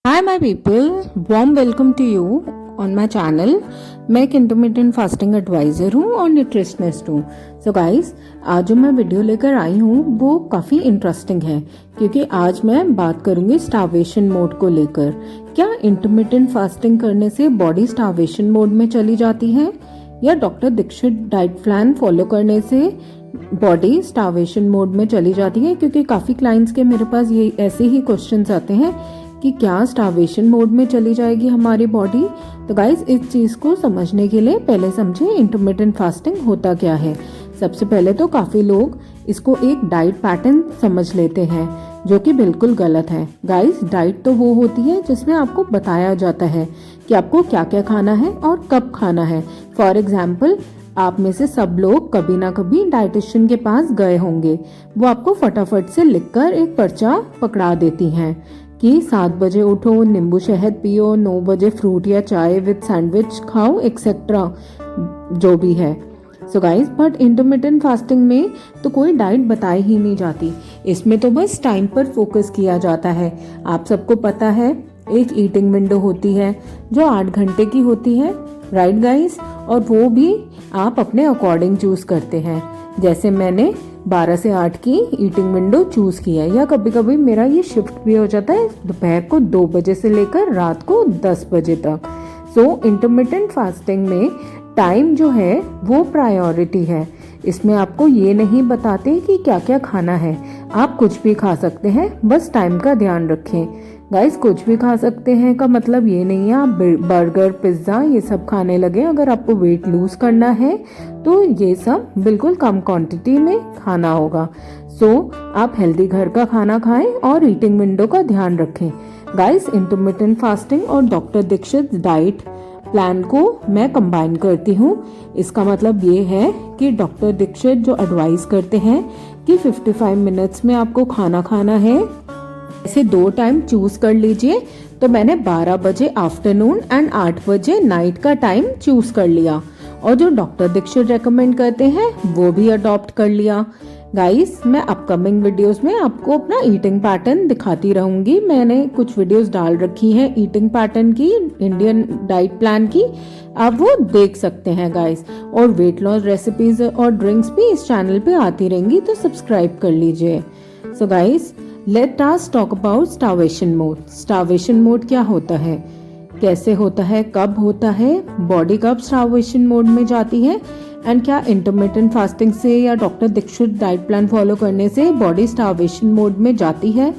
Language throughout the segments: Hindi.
Hi my people, warm welcome to you on my channel। मैं एक इंटरमिटेंट फास्टिंग एडवाइज़र हूँ और न्यूट्रिशनिस्ट हूँ। सो गाइस, आज जो मैं वीडियो लेकर आई हूँ वो काफ़ी इंटरेस्टिंग है क्योंकि आज मैं बात करूँगी स्टार्वेशन मोड को लेकर। क्या इंटरमिटेंट फास्टिंग करने से बॉडी स्टार्वेशन मोड में चली जाती है या doctor Dixit diet plan follow करने से बॉडी स्टार्वेशन मोड में चली जाती है? क्योंकि काफ़ी क्लाइंट्स के मेरे पास ये ऐसे ही क्वेश्चंस आते हैं कि क्या स्टार्वेशन मोड में चली जाएगी हमारी बॉडी। तो गाइस, इस चीज़ को समझने के लिए पहले समझें इंटरमिटेंट फास्टिंग होता क्या है। सबसे पहले तो काफ़ी लोग इसको एक डाइट पैटर्न समझ लेते हैं जो कि बिल्कुल गलत है। गाइस, डाइट तो वो होती है जिसमें आपको बताया जाता है कि आपको क्या क्या खाना है और कब खाना है। फॉर एग्जाम्पल, आप में से सब लोग कभी ना कभी डाइटिशियन के पास गए होंगे। वो आपको फटाफट से लिखकर एक पर्चा पकड़ा देती हैं कि 7 बजे उठो, नींबू शहद पियो, 9 बजे फ्रूट या चाय विद सैंडविच खाओ, एक्सेट्रा जो भी है। So guys, but intermittent fasting में तो कोई डाइट बताई ही नहीं जाती। इसमें तो बस टाइम पर फोकस किया जाता है। आप सबको पता है एक ईटिंग विंडो होती है जो 8 घंटे की होती है, राइट गाइस? और वो भी आप अपने अकॉर्डिंग चूज करते हैं। जैसे मैंने 12 से 8 की ईटिंग विंडो चूज की है, या कभी कभी मेरा ये शिफ्ट भी हो जाता है दोपहर को 2 बजे से लेकर रात को 10 बजे तक। सो इंटरमिटेंट फास्टिंग में टाइम जो है वो प्रायोरिटी है। इसमें आपको ये नहीं बताते कि क्या क्या खाना है। आप कुछ भी खा सकते हैं, बस टाइम का ध्यान रखें। गाइस, कुछ भी खा सकते हैं का मतलब ये नहीं है आप बर्गर पिज्ज़ा ये सब खाने लगे। अगर आपको वेट लूज करना है तो ये सब बिल्कुल कम क्वांटिटी में खाना होगा। सो आप हेल्दी घर का खाना खाएं और ईटिंग विंडो का ध्यान रखें। गाइस, इंटरमिटेंट फास्टिंग और डॉक्टर दीक्षित डाइट प्लान को मैं कंबाइन करती हूँ। इसका मतलब ये है कि डॉक्टर दीक्षित जो एडवाइस करते हैं कि 55 मिनट्स में आपको खाना खाना है, ऐसे 2 टाइम चूज कर लीजिए। तो मैंने 12 बजे आफ्टरनून एंड 8 बजे नाइट का टाइम चूज कर लिया और जो डॉक्टर दीक्षित रेकमेंड करते हैं वो भी अडॉप्ट कर लिया। गाइस, मैं अपकमिंग वीडियोस में आपको अपना ईटिंग पैटर्न दिखाती रहूंगी। मैंने कुछ वीडियोस डाल रखी हैं ईटिंग पैटर्न की, इंडियन डाइट प्लान की, आप वो देख सकते हैं गाइस। और वेट लॉस रेसिपीज और ड्रिंक्स भी इस चैनल पे आती रहेंगी, तो सब्सक्राइब कर लीजिए। So guys, let us talk about starvation mode. Starvation mode क्या होता है, कैसे होता है, कब होता है, बॉडी कब स्टार्वेशन मोड में जाती है, एंड क्या इंटरमिटेंट फास्टिंग से या doctor Dixit diet plan follow करने से बॉडी स्टार्वेशन मोड में जाती है।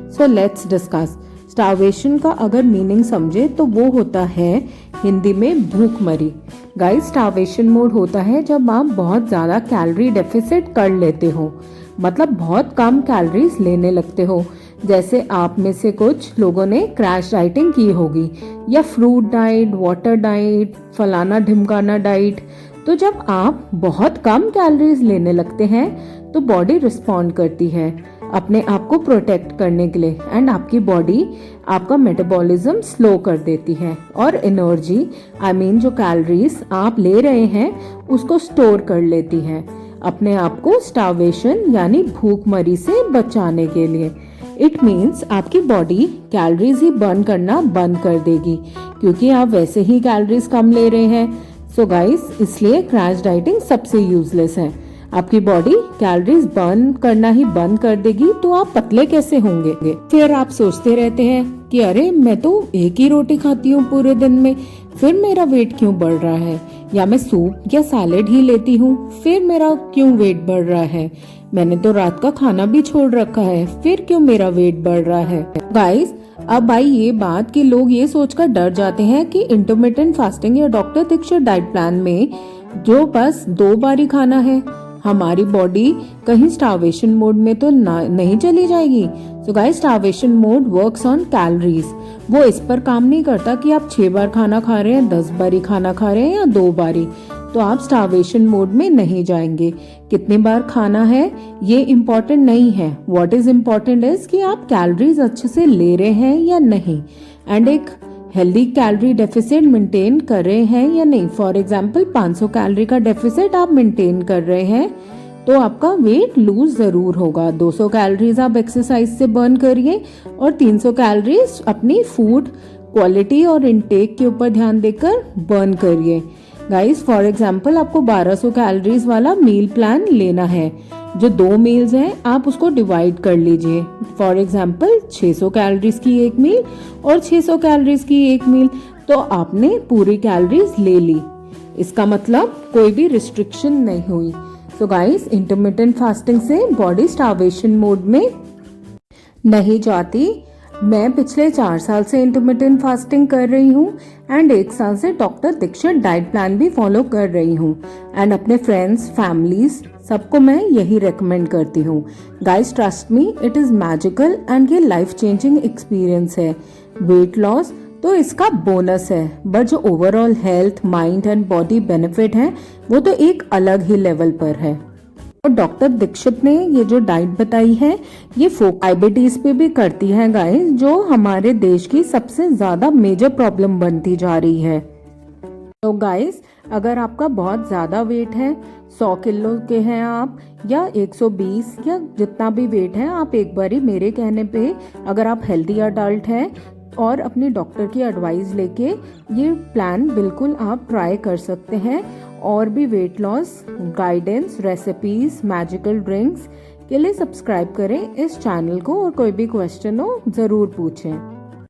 So let's discuss. स्टार्वेशन का अगर मीनिंग समझे तो वो होता है हिंदी में भूखमरी। गाइस, स्टार्वेशन मोड होता है जब आप बहुत ज्यादा कैलोरी डेफिसिट कर लेते हो, मतलब बहुत कम कैलोरीज लेने लगते हो। जैसे आप में से कुछ लोगों ने क्रैश डाइटिंग की होगी या फ्रूट डाइट, वाटर डाइट, फलाना ढिमकाना डाइट। तो जब आप बहुत कम कैलोरीज लेने लगते हैं तो बॉडी रिस्पॉन्ड करती है अपने आप को प्रोटेक्ट करने के लिए, एंड आपकी बॉडी आपका मेटाबॉलिज्म स्लो कर देती है और एनर्जी जो कैलोरीज आप ले रहे हैं उसको स्टोर कर लेती है अपने आप को स्टार्वेशन यानी भूखमरी से बचाने के लिए। इट मीन्स आपकी बॉडी कैलोरीज ही बर्न करना बंद कर देगी क्योंकि आप वैसे ही कैलोरीज कम ले रहे हैं। सो गाइस, इसलिए क्रैश डाइटिंग सबसे यूजलेस है। आपकी बॉडी कैलोरीज बर्न करना ही बंद कर देगी तो आप पतले कैसे होंगे? फिर आप सोचते रहते हैं कि अरे मैं तो एक ही रोटी खाती हूँ पूरे दिन में, फिर मेरा वेट क्यों बढ़ रहा है? या मैं सूप या सैलेड ही लेती हूँ, फिर मेरा क्यों वेट बढ़ रहा है? मैंने तो रात का खाना भी छोड़ रखा है, फिर क्यों मेरा वेट बढ़ रहा है? गाइस, अब आई ये बात कि लोग ये सोचकर डर जाते हैं कि इंटरमिटेंट फास्टिंग या डॉक्टर दीक्षित डाइट प्लान में जो बस 2 बार ही खाना है, हमारी बॉडी कहीं स्टार्वेशन मोड में तो नहीं चली जाएगी। So guys, starvation mode works on calories. वो इस पर काम नहीं करता कि आप 6 बार खाना खा रहे हैं, 10 बार ही खाना खा रहे हैं या 2 बार ही, तो आप स्टार्वेशन मोड में नहीं जाएंगे। कितनी बार खाना है ये इम्पोर्टेंट नहीं है। व्हाट इज इम्पोर्टेंट इज कि आप कैलोरीज अच्छे से ले रहे हैं या नहीं, एंड एक हेल्दी कैलोरी डेफिसिट मेंटेन कर रहे हैं या नहीं। फॉर एग्जाम्पल 500 कैलोरी का डेफिसिट आप मेंटेन कर रहे हैं तो आपका वेट लूज ज़रूर होगा। 200 कैलोरीज आप एक्सरसाइज से बर्न करिए और 300 कैलोरीज अपनी फूड क्वालिटी और इनटेक के ऊपर ध्यान देकर बर्न करिए। गाइस फॉर एग्जांपल आपको 1200 कैलोरीज वाला मील प्लान लेना है। जो 2 मील्स हैं आप उसको डिवाइड कर लीजिए। फॉर एग्जांपल 600 कैलोरीज की एक मील और 600 कैलोरीज की एक मील, तो आपने पूरी कैलोरीज ले ली। इसका मतलब कोई भी रिस्ट्रिक्शन नहीं हुई। सो गाइस इंटरमिटेंट फास्टिंग से बॉडी स्टार्वेशन मोड में नहीं जाती। मैं पिछले 4 साल से इंटरमिटेंट फास्टिंग कर रही हूँ एंड 1 साल से डॉक्टर दीक्षित डाइट प्लान भी फॉलो कर रही हूँ एंड अपने फ्रेंड्स फैमिलीज सबको मैं यही रेकमेंड करती हूँ। Guys trust me, it is magical and ये लाइफ चेंजिंग एक्सपीरियंस है। वेट लॉस तो इसका बोनस है, बट जो overall health mind and body benefit है वो तो एक अलग ही लेवल पर है। और डॉक्टर दीक्षित ने ये जो डाइट बताई है ये डायबिटीज पे भी करती है गाइस, जो हमारे देश की सबसे ज्यादा मेजर प्रॉब्लम बनती जा रही है। तो गाइस अगर आपका बहुत ज्यादा वेट है, 100 किलो के हैं आप या 120 या जितना भी वेट है, आप एक बारी मेरे कहने पे अगर आप हेल्दी अडल्ट हैं और अपनी डॉक्टर की एडवाइस लेके ये प्लान बिल्कुल आप ट्राई कर सकते हैं। और भी weight loss guidance, recipes, magical drinks के लिए सब्सक्राइब करें इस चैनल को और कोई भी क्वेश्चन हो ज़रूर पूछें।